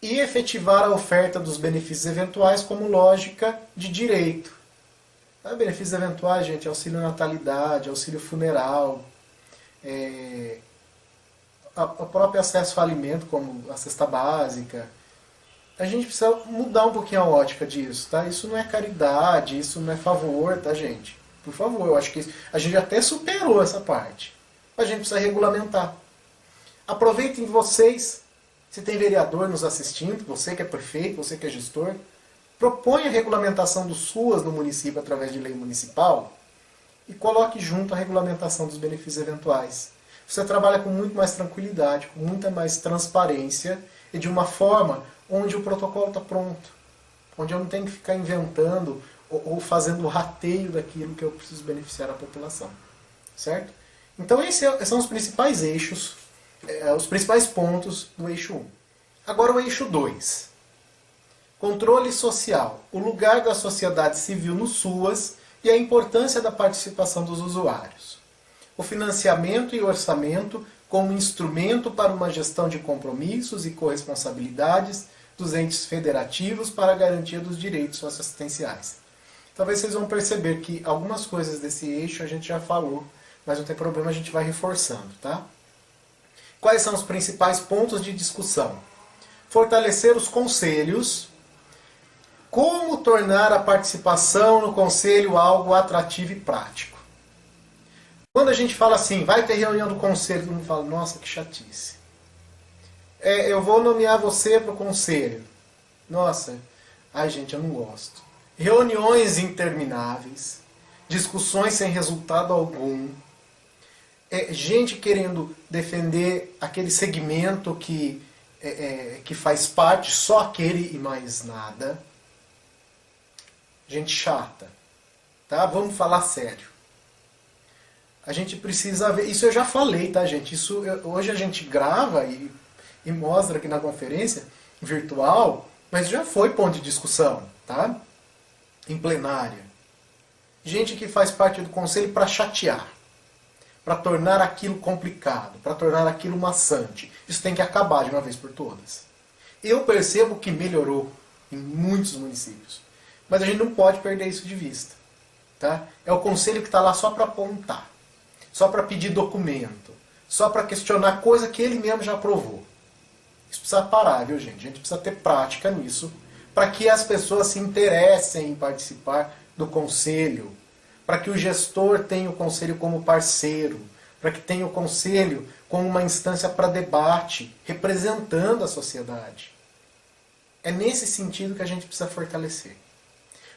E efetivar a oferta dos benefícios eventuais como lógica de direito. Benefícios eventuais, gente, auxílio natalidade, auxílio funeral, o próprio acesso a alimento, como a cesta básica. A gente precisa mudar um pouquinho a ótica disso, tá? Isso não é caridade, isso não é favor, tá, gente? Por favor, eu acho que a gente até superou essa parte. A gente precisa regulamentar. Aproveitem vocês, se tem vereador nos assistindo, você que é prefeito, você que é gestor, proponha a regulamentação do SUAS no município através de lei municipal e coloque junto a regulamentação dos benefícios eventuais. Você trabalha com muito mais tranquilidade, com muita mais transparência e de uma forma onde o protocolo está pronto, onde eu não tenho que ficar inventando ou fazendo o rateio daquilo que eu preciso beneficiar a população. Certo? Então esses são os principais eixos, os principais pontos do eixo 1. Agora o eixo 2. Controle social, o lugar da sociedade civil no SUAS e a importância da participação dos usuários. O financiamento e o orçamento como instrumento para uma gestão de compromissos e corresponsabilidades dos entes federativos para a garantia dos direitos socioassistenciais. Talvez vocês vão perceber que algumas coisas desse eixo a gente já falou, mas não tem problema, a gente vai reforçando, tá? Quais são os principais pontos de discussão? Fortalecer os conselhos. Como tornar a participação no conselho algo atrativo e prático? Quando a gente fala assim, vai ter reunião do conselho, todo mundo fala, nossa, que chatice. Eu vou nomear você para o conselho. Nossa, ai gente, eu não gosto. Reuniões intermináveis, discussões sem resultado algum, gente querendo defender aquele segmento que faz parte, só aquele e mais nada. Gente chata. Tá? Vamos falar sério. A gente precisa ver... Isso eu já falei, tá, gente? Hoje a gente grava e mostra aqui na conferência virtual, mas já foi ponto de discussão, tá? Em plenária. Gente que faz parte do conselho para chatear, para tornar aquilo complicado, para tornar aquilo maçante. Isso tem que acabar de uma vez por todas. Eu percebo que melhorou em muitos municípios, mas a gente não pode perder isso de vista. Tá? É o conselho que está lá só para apontar, só para pedir documento, só para questionar coisa que ele mesmo já aprovou. Isso precisa parar, viu, gente? A gente precisa ter prática nisso, para que as pessoas se interessem em participar do conselho, para que o gestor tenha o conselho como parceiro, para que tenha o conselho como uma instância para debate, representando a sociedade. É nesse sentido que a gente precisa fortalecer.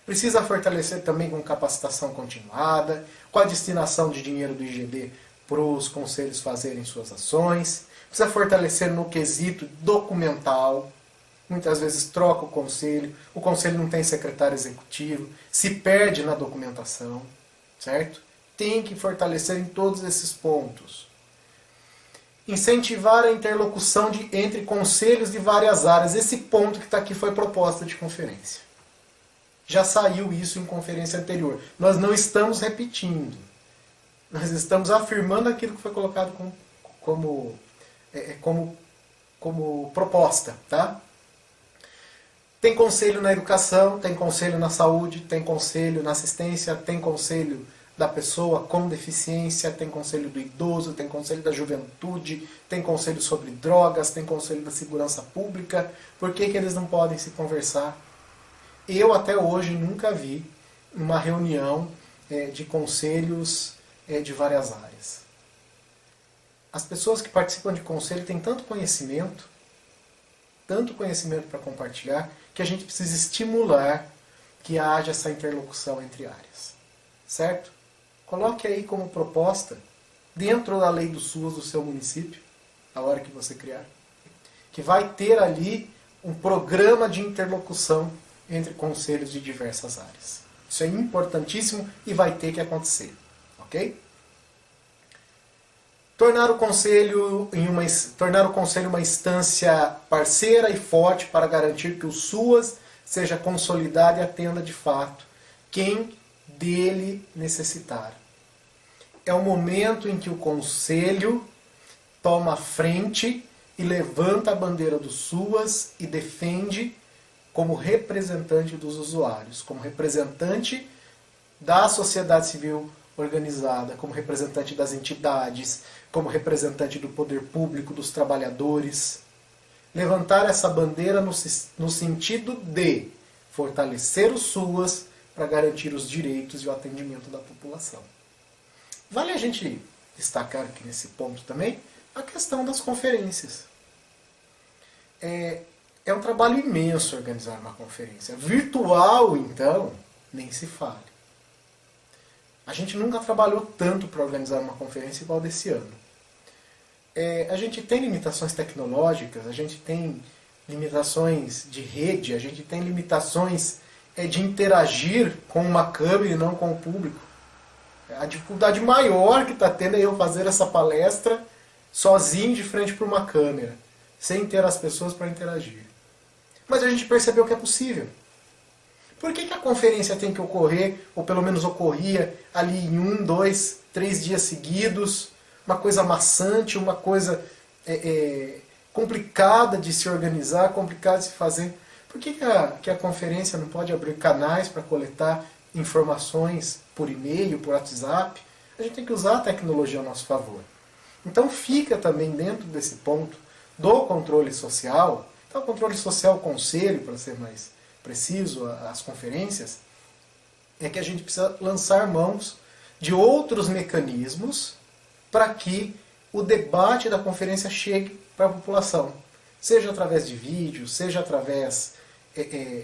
Precisa fortalecer também com capacitação continuada, com a destinação de dinheiro do IGD para os conselhos fazerem suas ações. Precisa fortalecer no quesito documental. Muitas vezes troca o conselho não tem secretário executivo, se perde na documentação, certo? Tem que fortalecer em todos esses pontos. Incentivar a interlocução entre conselhos de várias áreas. Esse ponto que está aqui foi proposta de conferência. Já saiu isso em conferência anterior. Nós não estamos repetindo. Nós estamos afirmando aquilo que foi colocado como proposta. Tá? Tem conselho na educação, tem conselho na saúde, tem conselho na assistência, tem conselho da pessoa com deficiência, tem conselho do idoso, tem conselho da juventude, tem conselho sobre drogas, tem conselho da segurança pública. Por que eles não podem se conversar? Eu até hoje nunca vi uma reunião de conselhos de várias áreas. As pessoas que participam de conselho têm tanto conhecimento para compartilhar, que a gente precisa estimular que haja essa interlocução entre áreas. Certo? Coloque aí como proposta, dentro da lei do SUAS do seu município, a hora que você criar, que vai ter ali um programa de interlocução entre conselhos de diversas áreas. Isso é importantíssimo e vai ter que acontecer. Ok? Tornar o conselho uma instância parceira e forte para garantir que o SUAS seja consolidado e atenda de fato quem dele necessitar. É o momento em que o conselho toma a frente e levanta a bandeira do SUAS e defende como representante dos usuários, como representante da sociedade civil organizada, como representante das entidades, como representante do poder público, dos trabalhadores. Levantar essa bandeira no sentido de fortalecer o SUAS para garantir os direitos e o atendimento da população. Vale a gente destacar aqui nesse ponto também a questão das conferências. É um trabalho imenso organizar uma conferência. Virtual, então, nem se fale. A gente nunca trabalhou tanto para organizar uma conferência igual desse ano. A gente tem limitações tecnológicas, a gente tem limitações de rede, a gente tem limitações de interagir com uma câmera e não com o público. A dificuldade maior que está tendo é eu fazer essa palestra sozinho de frente para uma câmera, sem ter as pessoas para interagir. Mas a gente percebeu que é possível. Por que a conferência tem que ocorrer, ou pelo menos ocorria ali em 1, 2, 3 dias seguidos, uma coisa maçante, uma coisa complicada de se organizar, complicada de se fazer? Por que a conferência não pode abrir canais para coletar informações por e-mail, por WhatsApp? A gente tem que usar a tecnologia a nosso favor. Então fica também dentro desse ponto do controle social. Então, o controle social, o conselho, para ser mais preciso, as conferências, é que a gente precisa lançar mãos de outros mecanismos para que o debate da conferência chegue para a população. Seja através de vídeo, seja através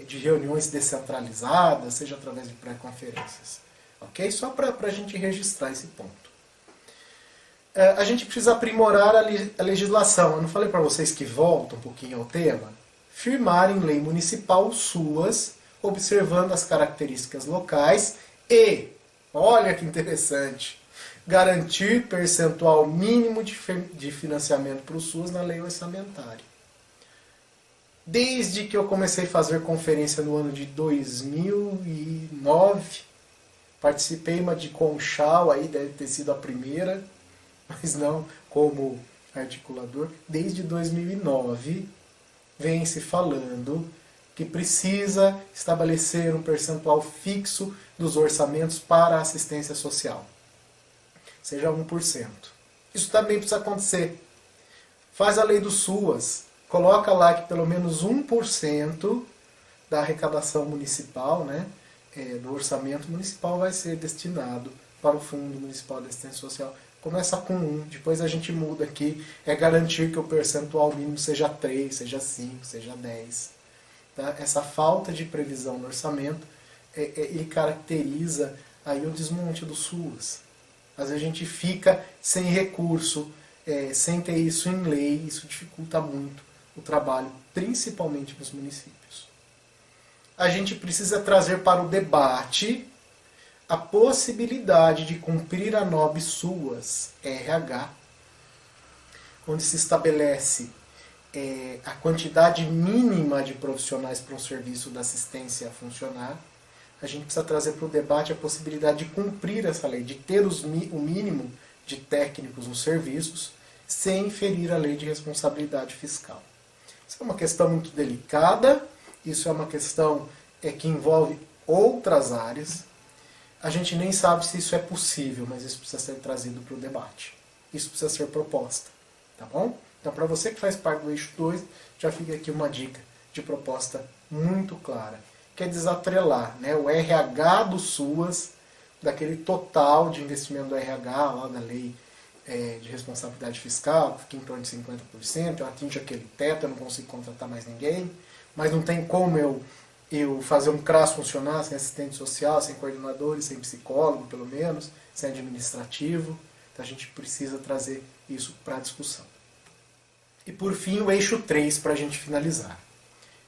de reuniões descentralizadas, seja através de pré-conferências. Ok? Só para a gente registrar esse ponto. A gente precisa aprimorar a legislação. Eu não falei para vocês que volta um pouquinho ao tema? Firmar em lei municipal suas, observando as características locais e, olha que interessante, garantir percentual mínimo de financiamento para o SUAS na lei orçamentária. Desde que eu comecei a fazer conferência no ano de 2009, participei uma de Conchal, aí deve ter sido a primeira, mas não como articulador. Desde 2009 vem se falando que precisa estabelecer um percentual fixo dos orçamentos para a assistência social. Seja 1%. Isso também precisa acontecer. Faz a lei do SUAS. Coloca lá que pelo menos 1% da arrecadação municipal, né, do orçamento municipal vai ser destinado para o Fundo Municipal de Assistência Social. Começa com 1, depois a gente muda aqui, é garantir que o percentual mínimo seja 3, seja 5, seja 10. Tá? Essa falta de previsão no orçamento, ele caracteriza aí o desmonte do SUAS. Às vezes a gente fica sem recurso, sem ter isso em lei, isso dificulta muito o trabalho, principalmente nos municípios. A gente precisa trazer para o debate a possibilidade de cumprir a NOB SUAS RH, onde se estabelece a quantidade mínima de profissionais para um serviço da assistência a funcionar. A gente precisa trazer para o debate a possibilidade de cumprir essa lei, de ter o mínimo de técnicos nos serviços, sem ferir a lei de responsabilidade fiscal. Isso é uma questão muito delicada, isso é uma questão que envolve outras áreas. A gente nem sabe se isso é possível, mas isso precisa ser trazido para o debate. Isso precisa ser proposta, tá bom? Então, para você que faz parte do eixo 2, já fica aqui uma dica de proposta muito clara, que é desatrelar, né, o RH do SUAS, daquele total de investimento do RH, lá da lei de responsabilidade fiscal, que fica em torno de 50%, eu atingo aquele teto, eu não consigo contratar mais ninguém, mas não tem como eu fazer um CRAS funcionar sem assistente social, sem coordenadores, sem psicólogo, pelo menos, sem administrativo. Então a gente precisa trazer isso para a discussão. E por fim, o eixo 3, para a gente finalizar.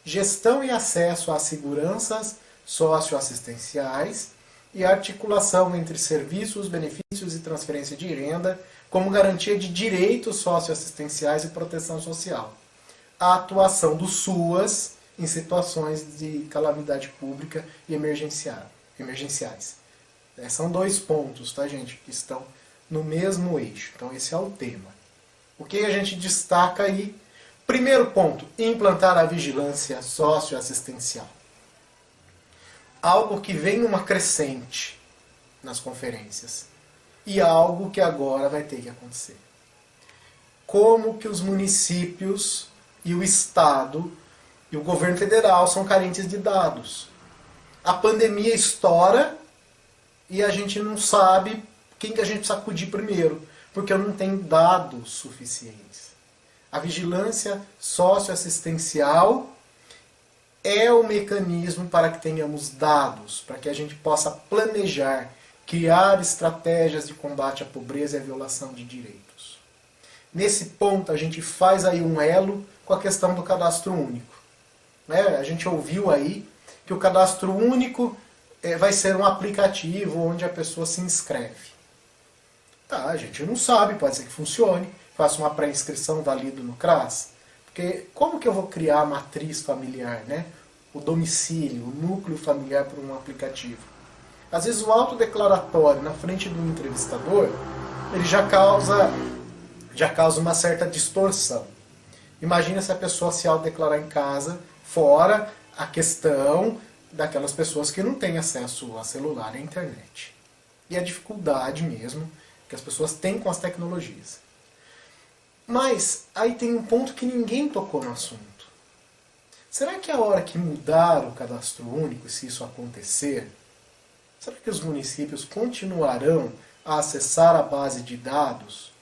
Gestão e acesso às seguranças socioassistenciais e articulação entre serviços, benefícios e transferência de renda como garantia de direitos socioassistenciais e proteção social. A atuação do SUAS em situações de calamidade pública e emergenciais. São 2 pontos, tá, gente, que estão no mesmo eixo. Então esse é o tema. O que a gente destaca aí? Primeiro ponto, implantar a vigilância socioassistencial. Algo que vem numa crescente nas conferências. E algo que agora vai ter que acontecer. Como que os municípios e o Estado e o governo federal são carentes de dados. A pandemia estoura e a gente não sabe quem que a gente precisa acudir primeiro, porque eu não tenho dados suficientes. A vigilância socioassistencial é o mecanismo para que tenhamos dados, para que a gente possa planejar, criar estratégias de combate à pobreza e à violação de direitos. Nesse ponto, a gente faz aí um elo com a questão do cadastro único. A gente ouviu aí que o cadastro único vai ser um aplicativo onde a pessoa se inscreve. Tá, a gente não sabe, pode ser que funcione. Faço uma pré-inscrição, valido no CRAS. Porque como que eu vou criar a matriz familiar, né? O domicílio, o núcleo familiar por um aplicativo? Às vezes o autodeclaratório na frente do entrevistador, ele já causa uma certa distorção. Imagina se a pessoa se autodeclarar em casa, fora a questão daquelas pessoas que não têm acesso a celular e à internet. E a dificuldade mesmo que as pessoas têm com as tecnologias. Mas aí tem um ponto que ninguém tocou no assunto. Será que a hora que mudar o cadastro único, se isso acontecer, será que os municípios continuarão a acessar a base de dados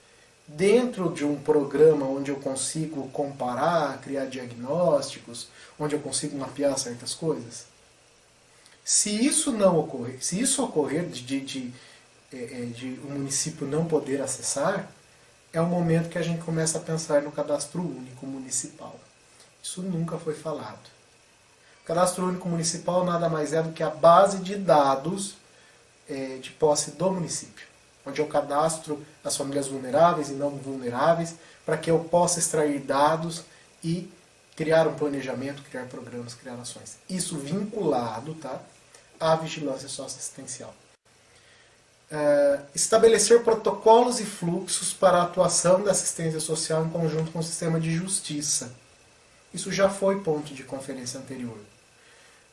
dentro de um programa onde eu consigo comparar, criar diagnósticos, onde eu consigo mapear certas coisas? Se isso não ocorrer, se isso ocorrer de o município não poder acessar, é o momento que a gente começa a pensar no cadastro único municipal. Isso nunca foi falado. O cadastro único municipal nada mais é do que a base de dados de posse do município, onde eu cadastro as famílias vulneráveis e não vulneráveis, para que eu possa extrair dados e criar um planejamento, criar programas, criar ações. Isso vinculado, tá, à vigilância socioassistencial. Estabelecer protocolos e fluxos para a atuação da assistência social em conjunto com o sistema de justiça. Isso já foi ponto de conferência anterior.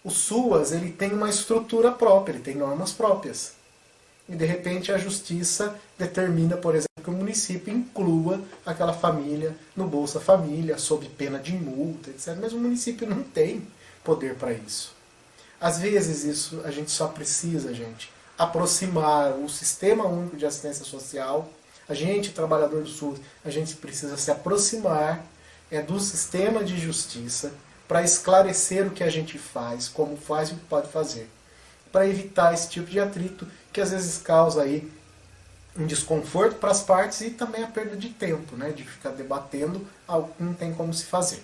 O SUAS ele tem uma estrutura própria, ele tem normas próprias. E de repente a justiça determina, por exemplo, que o município inclua aquela família no Bolsa Família, sob pena de multa, etc. Mas o município não tem poder para isso. Às vezes isso a gente só precisa, aproximar o Sistema Único de Assistência Social. A gente, trabalhador do SUS, a gente precisa se aproximar do sistema de justiça para esclarecer o que a gente faz, como faz e o que pode fazer. Para evitar esse tipo de atrito que às vezes causa aí um desconforto para as partes e também a perda de tempo, né, de ficar debatendo algo que não tem como se fazer.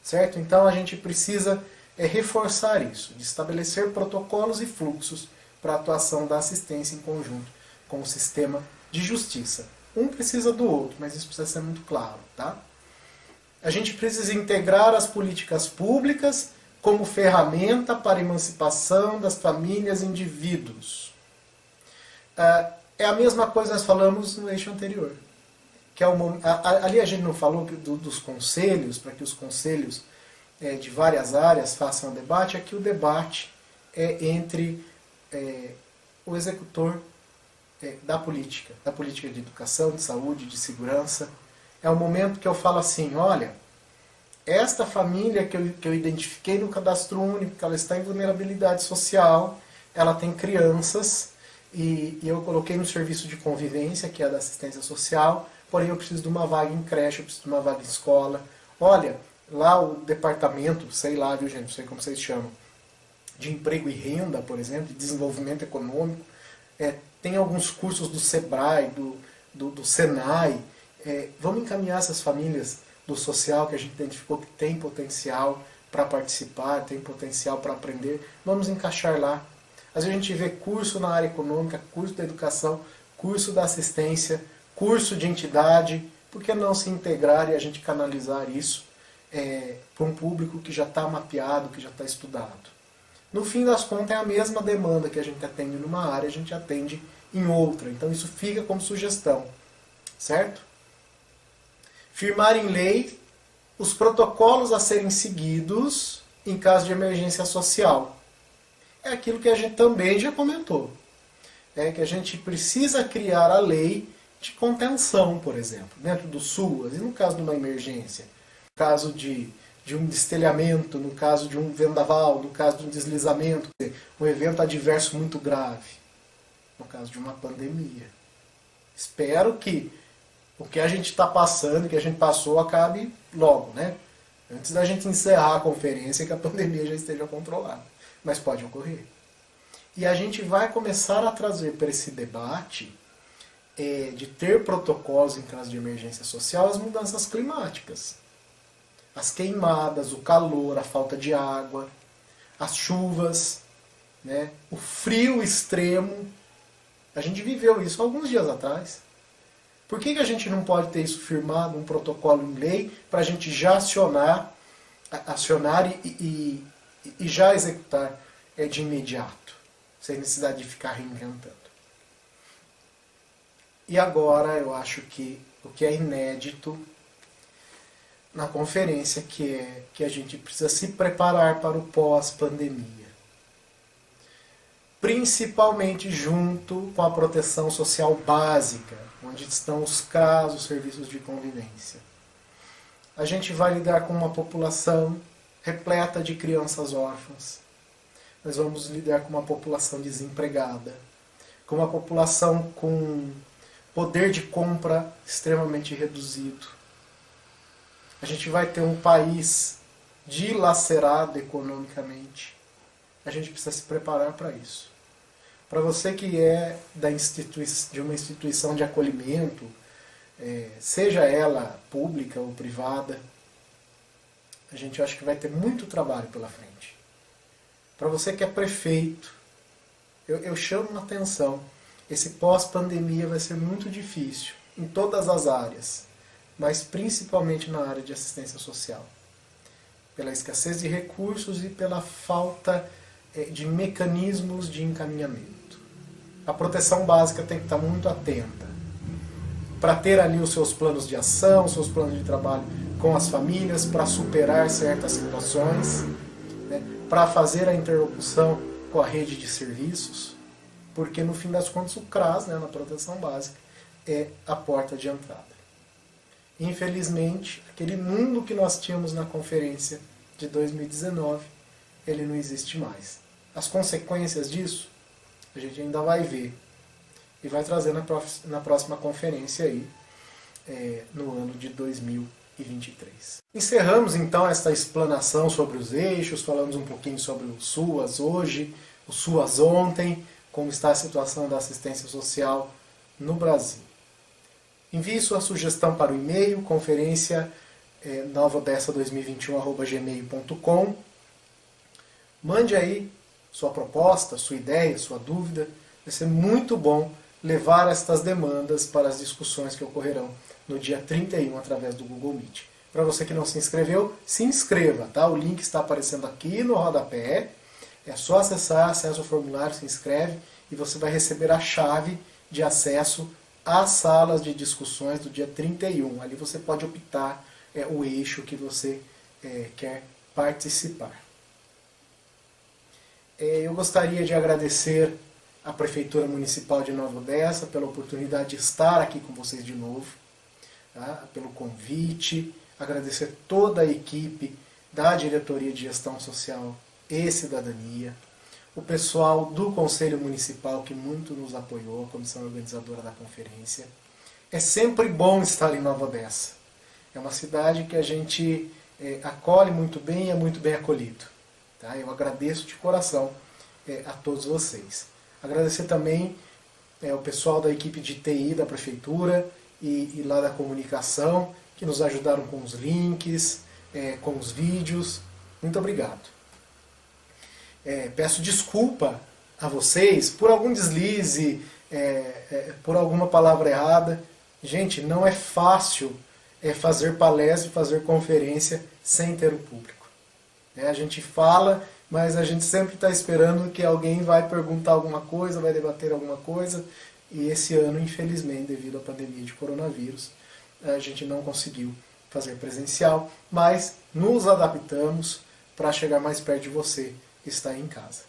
Certo? Então a gente precisa reforçar isso, de estabelecer protocolos e fluxos para a atuação da assistência em conjunto com o sistema de justiça. Um precisa do outro, mas isso precisa ser muito claro. Tá? A gente precisa integrar as políticas públicas como ferramenta para a emancipação das famílias e indivíduos. É a mesma coisa que nós falamos no eixo anterior. Que ali a gente não falou dos conselhos, para que os conselhos de várias áreas façam debate. Aqui o debate é entre o executor da política de educação, de saúde, de segurança. É o momento que eu falo assim, olha, esta família que eu identifiquei no cadastro único, que ela está em vulnerabilidade social, ela tem crianças, e eu coloquei no serviço de convivência, que é da assistência social, porém eu preciso de uma vaga em creche, eu preciso de uma vaga em escola. Olha, lá o departamento, sei lá, viu gente, não sei como vocês chamam, de emprego e renda, por exemplo, de desenvolvimento econômico, tem alguns cursos do SEBRAE, do SENAI. Vamos encaminhar essas famílias do social que a gente identificou que tem potencial para participar, tem potencial para aprender, vamos encaixar lá. Às vezes a gente vê curso na área econômica, curso da educação, curso da assistência, curso de entidade, por que não se integrar e a gente canalizar isso para um público que já está mapeado, que já está estudado? No fim das contas é a mesma demanda que a gente atende numa área, a gente atende em outra, então isso fica como sugestão, certo? Firmar em lei os protocolos a serem seguidos em caso de emergência social. É aquilo que a gente também já comentou. Que a gente precisa criar a lei de contenção, por exemplo, dentro do SUAS, e no caso de uma emergência, no caso de um destelhamento, no caso de um vendaval, no caso de um deslizamento, um evento adverso muito grave, no caso de uma pandemia. Espero que o que a gente está passando, que a gente passou, acabe logo, né? Antes da gente encerrar a conferência, que a pandemia já esteja controlada. Mas pode ocorrer. E a gente vai começar a trazer para esse debate de ter protocolos em caso de emergência social as mudanças climáticas. As queimadas, o calor, a falta de água, as chuvas, né? O frio extremo. A gente viveu isso alguns dias atrás. Por que a gente não pode ter isso firmado, um protocolo em lei, para a gente já acionar e já executar de imediato, sem necessidade de ficar reinventando? E agora eu acho que o que é inédito na conferência, que a gente precisa se preparar para o pós-pandemia. Principalmente junto com a proteção social básica, onde estão os CRAS, os serviços de convivência. A gente vai lidar com uma população repleta de crianças órfãs. Nós vamos lidar com uma população desempregada, com uma população com poder de compra extremamente reduzido. A gente vai ter um país dilacerado economicamente. A gente precisa se preparar para isso. Para você que é de uma instituição de acolhimento, seja ela pública ou privada, a gente acha que vai ter muito trabalho pela frente. Para você que é prefeito, eu chamo a atenção, esse pós-pandemia vai ser muito difícil em todas as áreas, mas principalmente na área de assistência social, pela escassez de recursos e pela falta de mecanismos de encaminhamento. A proteção básica tem que estar muito atenta para ter ali os seus planos de ação, seus planos de trabalho com as famílias, para superar certas situações, né, para fazer a interlocução com a rede de serviços, porque no fim das contas o CRAS, né, na proteção básica, é a porta de entrada. Infelizmente, aquele mundo que nós tínhamos na conferência de 2019, ele não existe mais. As consequências disso, a gente ainda vai ver e vai trazer na próxima conferência aí, no ano de 2023. Encerramos então esta explanação sobre os eixos, falamos um pouquinho sobre o SUAS hoje, o SUAS ontem, como está a situação da assistência social no Brasil. Envie sua sugestão para o e-mail conferência novodessa2021@gmail.com. Mande aí sua proposta, sua ideia, sua dúvida. Vai ser muito bom levar estas demandas para as discussões que ocorrerão no dia 31 através do Google Meet. Para você que não se inscreveu, se inscreva, tá? O link está aparecendo aqui no rodapé. É só acessar, acessa o formulário, se inscreve e você vai receber a chave de acesso às salas de discussões do dia 31. Ali você pode optar o eixo que você quer participar. Eu gostaria de agradecer à Prefeitura Municipal de Nova Odessa pela oportunidade de estar aqui com vocês de novo, tá? Pelo convite, agradecer toda a equipe da Diretoria de Gestão Social e Cidadania, o pessoal do Conselho Municipal que muito nos apoiou, a comissão organizadora da conferência. É sempre bom estar em Nova Odessa. É uma cidade que a gente acolhe muito bem e é muito bem acolhido. Tá? Eu agradeço de coração a todos vocês. Agradecer também o pessoal da equipe de TI da Prefeitura e lá da comunicação, que nos ajudaram com os links, com os vídeos. Muito obrigado. Peço desculpa a vocês por algum deslize, por alguma palavra errada. Gente, não é fácil fazer palestra e fazer conferência sem ter o público. A gente fala, mas a gente sempre está esperando que alguém vai perguntar alguma coisa, vai debater alguma coisa. E esse ano, infelizmente, devido à pandemia de coronavírus, a gente não conseguiu fazer presencial, mas nos adaptamos para chegar mais perto de você que está aí em casa.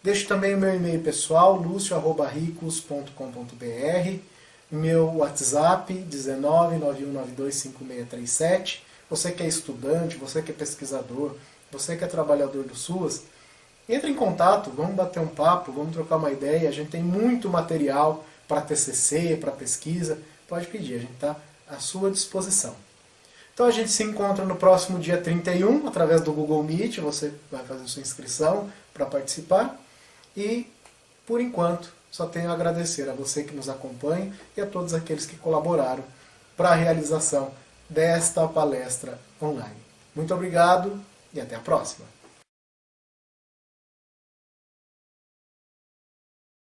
Deixo também o meu e-mail pessoal, lucio@ricos.com.br, meu WhatsApp, 1991925637. Você que é estudante, você que é pesquisador, você que é trabalhador do SUAS, entre em contato, vamos bater um papo, vamos trocar uma ideia. A gente tem muito material para TCC, para pesquisa. Pode pedir, a gente está à sua disposição. Então a gente se encontra no próximo dia 31, através do Google Meet. Você vai fazer sua inscrição para participar. E, por enquanto, só tenho a agradecer a você que nos acompanha e a todos aqueles que colaboraram para a realização desta palestra online. Muito obrigado e até a próxima.